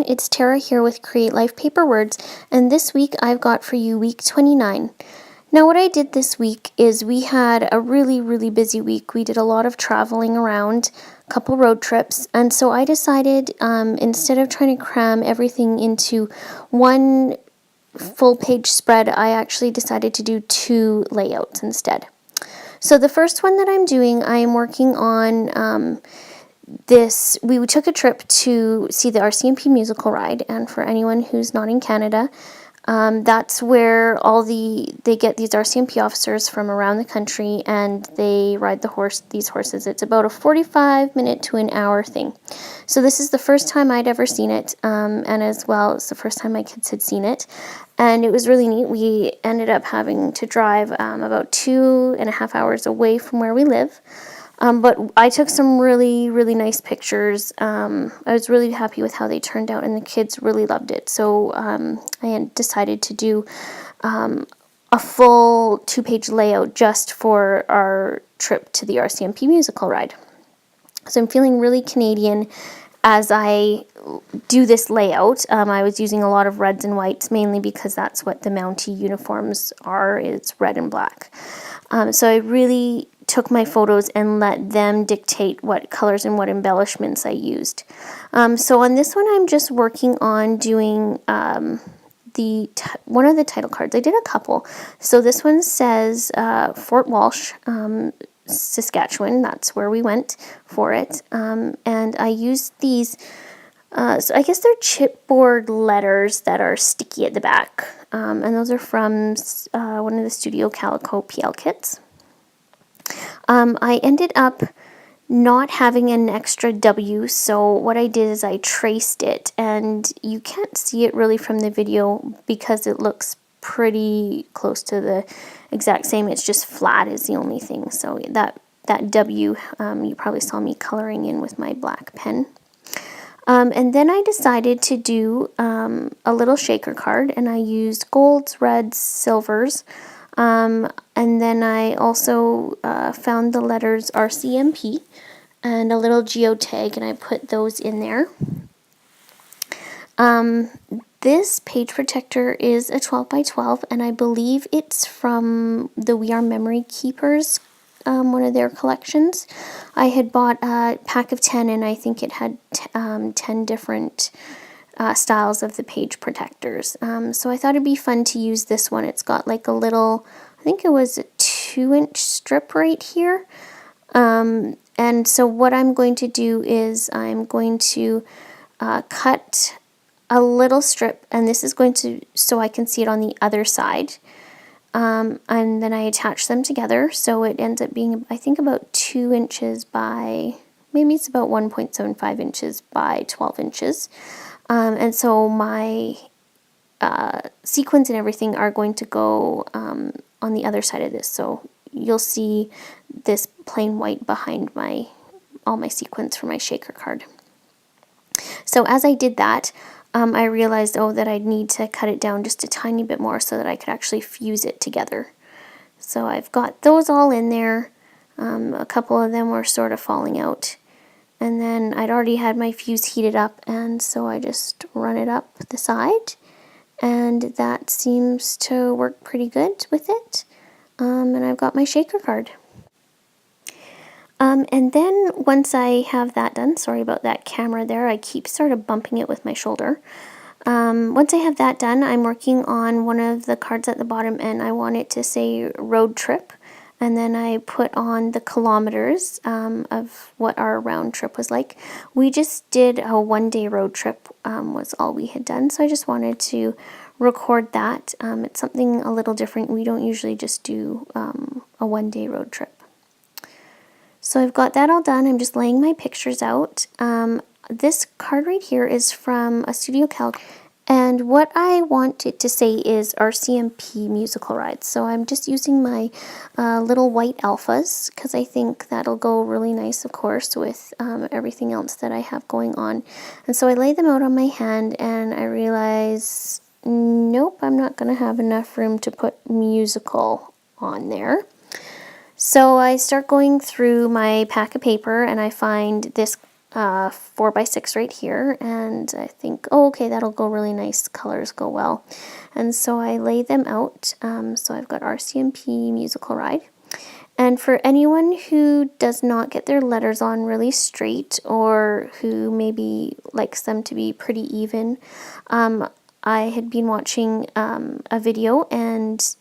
it's Tara here with Create Life Paper Words, and this week I've got for you week 29. Now what I did this week is we had a really busy week. We did a lot of traveling around, a couple road trips, and so I decided instead of trying to cram everything into one full page spread, I actually decided to do two layouts instead. So the first one that I'm doing, I am working on we took a trip to see the RCMP musical ride, and for anyone who's not in Canada, that's where they get these RCMP officers from around the country, and they ride these horses. It's about a 45-minute to an hour thing. So this is the first time I'd ever seen it, and as well, it's the first time my kids had seen it, and it was really neat. We ended up having to drive about 2.5 hours away from where we live. But I took some really nice pictures. I was really happy with how they turned out, and the kids really loved it. So I decided to do a full 2-page layout just for our trip to the RCMP musical ride. So I'm feeling really Canadian as I do this layout. I was using a lot of reds and whites, mainly because that's what the Mountie uniforms are. It's red and black. So I really took my photos and let them dictate what colors and what embellishments I used. So on this one, I'm just working on doing one of the title cards. I did a couple. So this one says Fort Walsh, Saskatchewan. That's where we went for it. And I used these, so I guess they're chipboard letters that are sticky at the back. And those are from one of the Studio Calico PL kits. I ended up not having an extra W, so what I did is I traced it, and you can't see it really from the video because it looks pretty close to the exact same. It's just flat is the only thing. So that W, you probably saw me coloring in with my black pen. And then I decided to do a little shaker card, and I used golds, reds, silvers. And then I also found the letters RCMP and a little geotag, and I put those in there. This page protector is a 12 by 12, and I believe it's from the We Are Memory Keepers, one of their collections. I had bought a pack of 10, and I think it had 10 different styles of the page protectors. So I thought it'd be fun to use this one. It's got like a little, I think it was a 2-inch strip right here. And so what I'm going to do is I'm going to cut a little strip, and this is going to, so I can see it on the other side. And then I attach them together, so it ends up being, I think, about 2 inches by, maybe it's about 1.75 inches by 12 inches. And so my sequins and everything are going to go on the other side of this. So you'll see this plain white behind all my sequins for my shaker card. So as I did that, I realized, that I'd need to cut it down just a tiny bit more so that I could actually fuse it together. So I've got those all in there. A couple of them were sort of falling out. And then I'd already had my fuse heated up, and so I just run it up the side, and that seems to work pretty good with it. And I've got my shaker card. And then once I have that done, sorry about that camera there, I keep sort of bumping it with my shoulder. Once I have that done, I'm working on one of the cards at the bottom, and I want it to say road trip. And then I put on the kilometers of what our round trip was like. We just did a 1-day road trip, was all we had done. So I just wanted to record that. It's something a little different. We don't usually just do a 1-day road trip. So I've got that all done. I'm just laying my pictures out. This card right here is from a Studio Calico. And what I want it to say is RCMP musical rides. So I'm just using my little white alphas because I think that'll go really nice, of course, with everything else that I have going on. And so I lay them out on my hand, and I realize, nope, I'm not going to have enough room to put musical on there. So I start going through my pack of paper, and I find this 4x6 right here, and I think, oh, okay, that'll go really nice. Colors go well. And so I lay them out. So I've got RCMP Musical Ride. And for anyone who does not get their letters on really straight, or who maybe likes them to be pretty even, I had been watching a video, and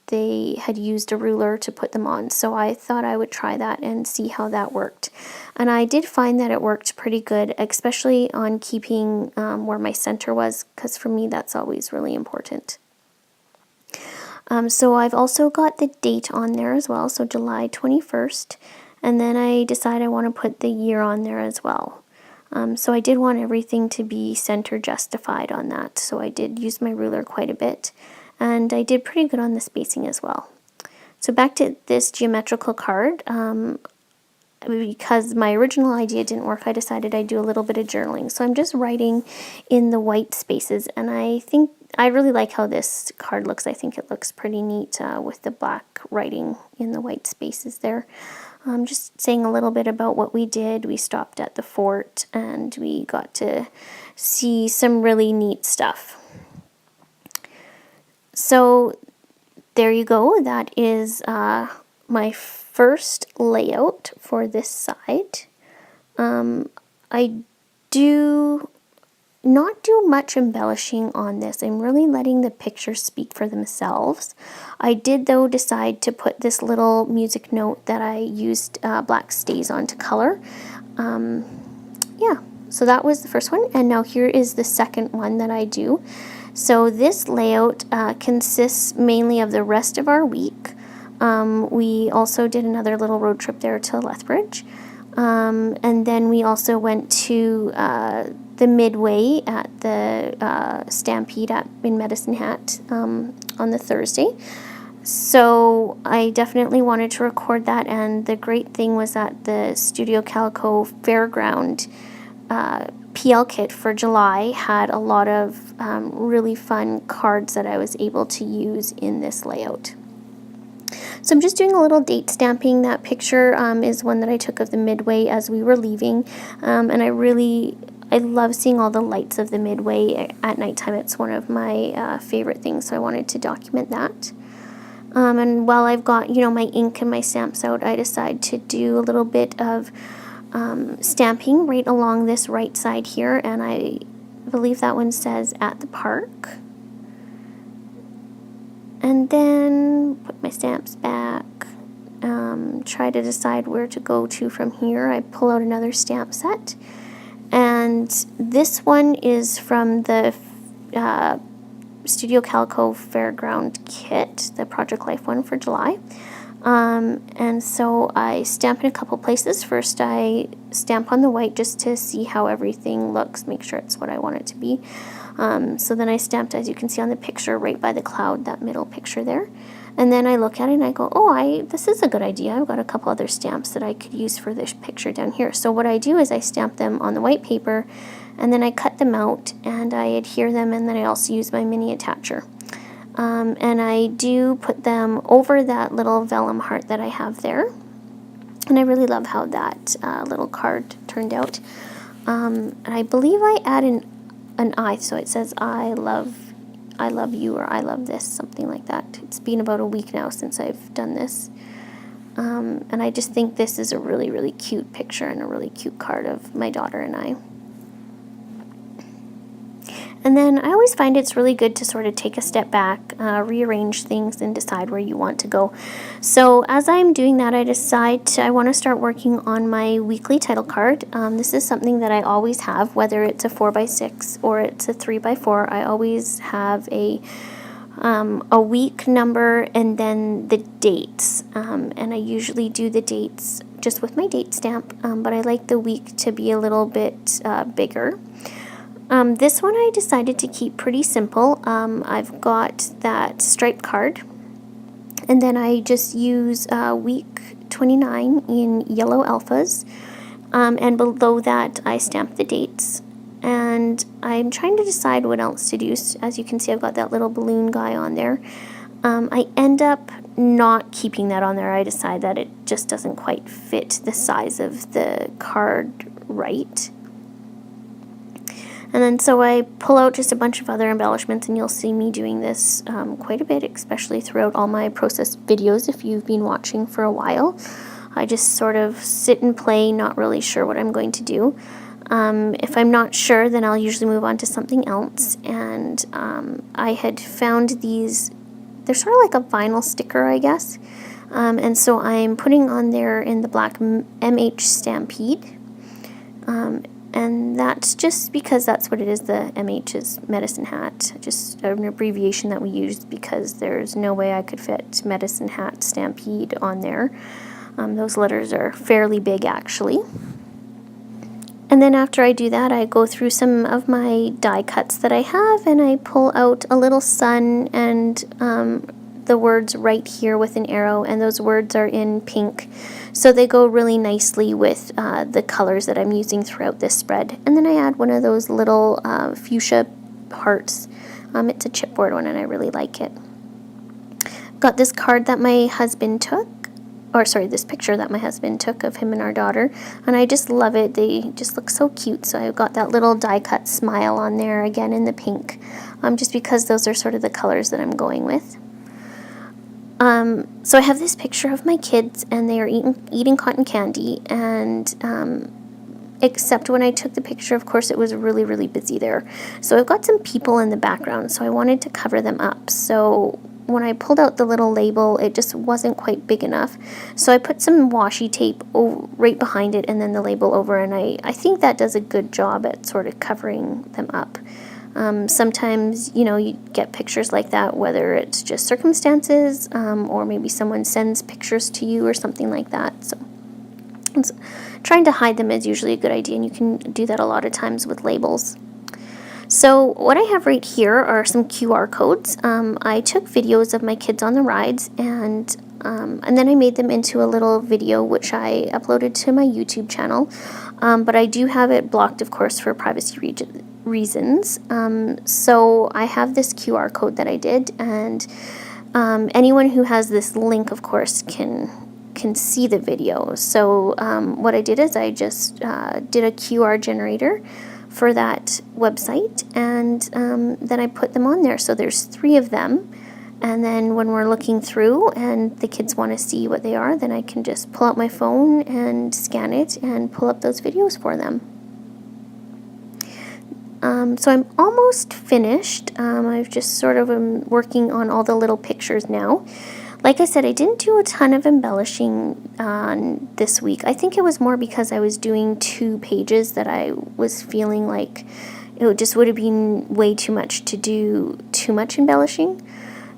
they had used a ruler to put them on. So I thought I would try that and see how that worked. And I did find that it worked pretty good, especially on keeping where my center was, because for me that's always really important. So I've also got the date on there as well, so July 21st. And then I decided I want to put the year on there as well. So I did want everything to be center justified on that. So I did use my ruler quite a bit. And I did pretty good on the spacing as well. So back to this geometrical card, because my original idea didn't work, I decided I'd do a little bit of journaling. So I'm just writing in the white spaces, and I think I really like how this card looks. I think it looks pretty neat with the black writing in the white spaces there. Just saying a little bit about what we did. We stopped at the fort, and we got to see some really neat stuff. So there you go. That is my first layout for this side. I do not do much embellishing on this. I'm really letting the pictures speak for themselves. I did, though, decide to put this little music note that I used black stays on to color. Yeah, so that was the first one, and now here is the second one that I do. So this layout consists mainly of the rest of our week. We also did another little road trip there to Lethbridge. And then we also went to the Midway at the Stampede in Medicine Hat on the Thursday. So I definitely wanted to record that, and the great thing was that the Studio Calico Fairground PL kit for July had a lot of really fun cards that I was able to use in this layout. So I'm just doing a little date stamping. That picture is one that I took of the Midway as we were leaving, and I love seeing all the lights of the Midway at nighttime. It's one of my favorite things, so I wanted to document that. And while I've got, my ink and my stamps out, I decided to do a little bit of stamping right along this right side here, and I believe that one says at the park. And then put my stamps back, try to decide where to go to from here. I pull out another stamp set, and this one is from the Studio Calico Fairground kit, the Project Life one for July. And so I stamp in a couple places. First I stamp on the white just to see how everything looks, make sure it's what I want it to be. So then I stamped, as you can see on the picture, right by the cloud, that middle picture there. And then I look at it and I go, oh, this is a good idea. I've got a couple other stamps that I could use for this picture down here. So what I do is I stamp them on the white paper, and then I cut them out and I adhere them, and then I also use my mini attacher. And I do put them over that little vellum heart that I have there. And I really love how that little card turned out. And I believe I add an I, so it says I love you, or I love this, something like that. It's been about a week now since I've done this. And I just think this is a really, really cute picture and a really cute card of my daughter and I. And then I always find it's really good to sort of take a step back, rearrange things, and decide where you want to go. So as I'm doing that, I want to start working on my weekly title card. This is something that I always have, whether it's a 4x6 or it's a 3x4. I always have a week number and then the dates. And I usually do the dates just with my date stamp, but I like the week to be a little bit bigger. This one I decided to keep pretty simple. I've got that stripe card, and then I just use week 29 in yellow alphas, and below that I stamp the dates. And I'm trying to decide what else to do. As you can see, I've got that little balloon guy on there. I end up not keeping that on there. I decide that it just doesn't quite fit the size of the card right. And then so I pull out just a bunch of other embellishments, and you'll see me doing this quite a bit, especially throughout all my process videos if you've been watching for a while. I just sort of sit and play, not really sure what I'm going to do. If I'm not sure, then I'll usually move on to something else. And I had found these, they're sort of like a vinyl sticker, I guess. And so I'm putting on there in the black MH Stampede. And that's just because that's what it is. The MH is medicine hat, just an abbreviation that we use because there's no way I could fit medicine hat Stampede on there. Those letters are fairly big, actually. And then after I do that, I go through some of my die cuts that I have, and I pull out a little sun and the words right here with an arrow, and those words are in pink. So they go really nicely with the colors that I'm using throughout this spread. And then I add one of those little fuchsia hearts. It's a chipboard one, and I really like it. Got this card that my husband took. Or sorry, this picture that my husband took of him and our daughter, and I just love it. They just look so cute. So I've got that little die cut smile on there again in the pink, just because those are sort of the colors that I'm going with. So I have this picture of my kids, and they are eating cotton candy, and except when I took the picture, of course, it was really, really busy there. So I've got some people in the background, so I wanted to cover them up. So when I pulled out the little label, it just wasn't quite big enough. So I put some washi tape right behind it and then the label over, and I think that does a good job at sort of covering them up. Sometimes, you know, you get pictures like that, whether it's just circumstances or maybe someone sends pictures to you or something like that. So trying to hide them is usually a good idea, and you can do that a lot of times with labels. So what I have right here are some QR codes. I took videos of my kids on the rides, and then I made them into a little video which I uploaded to my YouTube channel. But I do have it blocked, of course, for privacy reasons. So I have this QR code that I did, and anyone who has this link, of course, can see the video. So what I did is I just did a QR generator for that website, and then I put them on there. So there's 3 of them, and then when we're looking through and the kids want to see what they are, then I can just pull out my phone and scan it and pull up those videos for them. So I'm almost finished. I've just sort of am working on all the little pictures now. Like I said, I didn't do a ton of embellishing on this week. I think it was more because I was doing 2 pages that I was feeling like it just would have been way too much to do too much embellishing.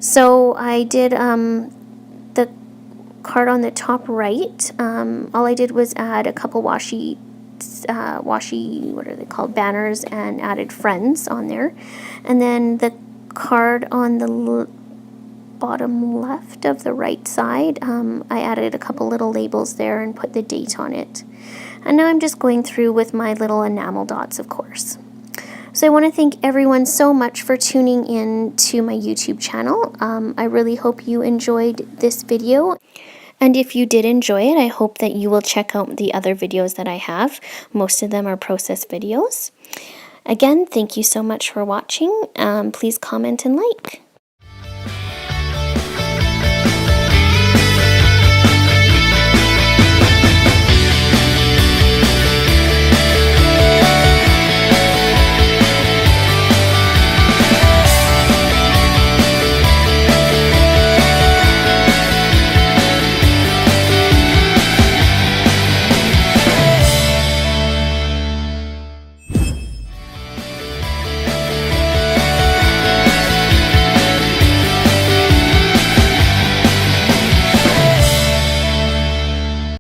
So I did the card on the top right. All I did was add a couple washi, what are they called, banners, and added friends on there. And then the card on the bottom left of the right side, I added a couple little labels there and put the date on it. And now I'm just going through with my little enamel dots, of course. So I want to thank everyone so much for tuning in to my YouTube channel. I really hope you enjoyed this video. And if you did enjoy it, I hope that you will check out the other videos that I have. Most of them are process videos. Again, thank you so much for watching. Please comment and like.